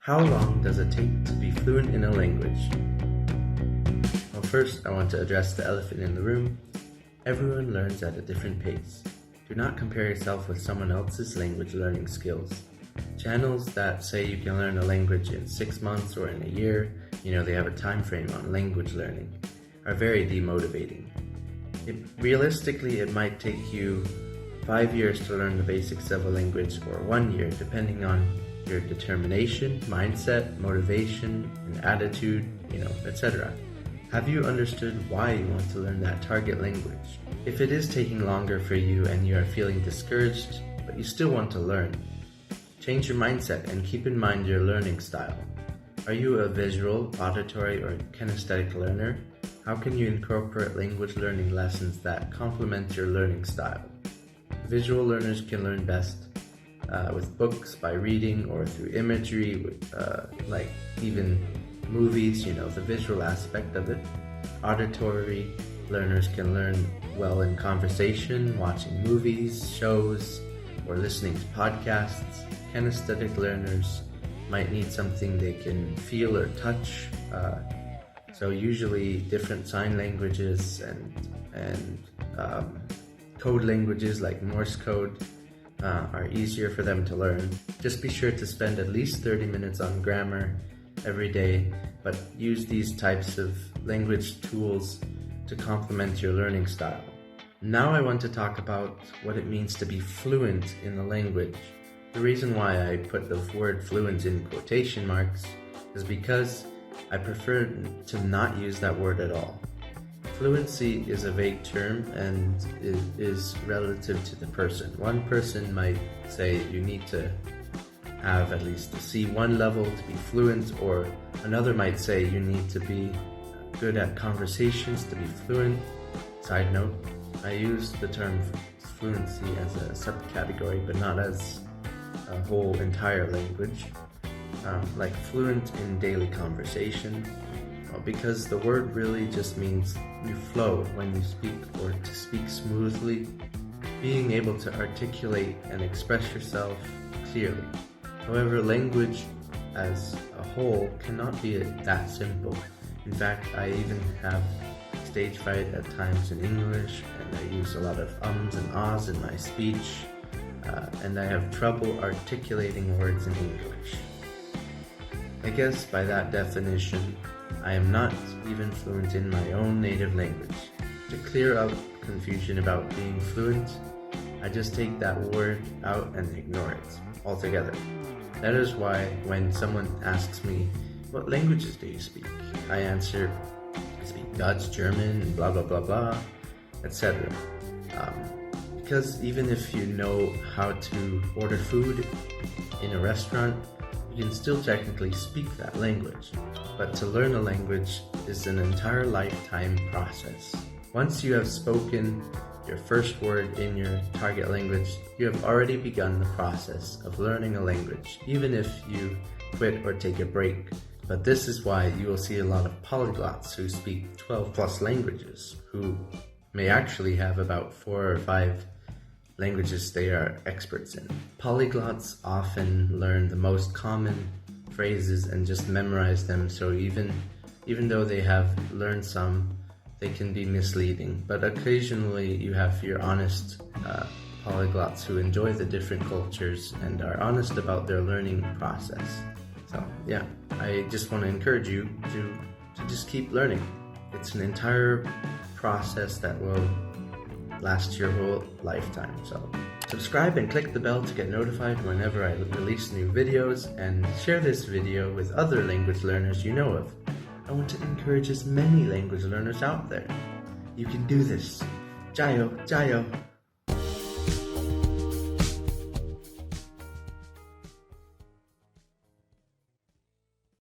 How long does it take to be fluent in a language? Well, first I want to address the elephant in the room. Everyone learns at a different pace. Do not compare yourself with someone else's language learning skills. Channels that say you can learn a language in 6 months or in a year, they have a time frame on language learning, are very demotivating. Realistically, it might take you 5 years to learn the basics of a language, or 1 year, depending on your determination, mindset, motivation, and attitude, etc. Have you understood why you want to learn that target language? If it is taking longer for you and you are feeling discouraged, but you still want to learn, change your mindset and keep in mind your learning style. Are you a visual, auditory, or kinesthetic learner? How can you incorporate language learning lessons that complement your learning style? Visual learners can learn best with books, by reading, or through imagery, like even movies, the visual aspect of it. Auditory learners can learn well in conversation, watching movies, shows, or listening to podcasts. Kinesthetic learners might need something they can feel or touch. So usually different sign languages and code languages like Morse code are easier for them to learn. Just be sure to spend at least 30 minutes on grammar every day, but use these types of language tools to complement your learning style. Now I want to talk about what it means to be fluent in the language. The reason why I put the word fluent in quotation marks is because I prefer to not use that word at all. Fluency is a vague term and it is relative to the person. One person might say you need to have at least a C1 level to be fluent, or another might say you need to be good at conversations to be fluent. Side note, I use the term fluency as a subcategory, but not as a whole entire language. Like fluent in daily conversation, because the word really just means you flow when you speak, or to speak smoothly, being able to articulate and express yourself clearly. However, language as a whole cannot be that simple. In fact, I even have stage fright at times in English, and I use a lot of ums and ahs in my speech, and I have trouble articulating words in English. I guess by that definition, I am not even fluent in my own native language. To clear up confusion about being fluent, I just take that word out and ignore it altogether. That is why when someone asks me, what languages do you speak? I answer, I speak Dutch, German, blah blah blah blah, etc. Because even if you know how to order food in a restaurant, you can still technically speak that language. But to learn a language is an entire lifetime process. Once you have spoken your first word in your target language, you have already begun the process of learning a language, even if you quit or take a break. But this is why you will see a lot of polyglots who speak 12 plus languages, who may actually have about 4 or 5 languages they are experts in. Polyglots often learn the most common phrases and just memorize them, so even though they have learned some, they can be misleading. But occasionally you have your honest polyglots who enjoy the different cultures and are honest about their learning process. So yeah, I just want to encourage you to just keep learning. It's an entire process that will last your whole lifetime. So subscribe and click the bell to get notified whenever I release new videos, and share this video with other language learners you know of. I want to encourage as many language learners out there. You can do this. Jayo, jayo.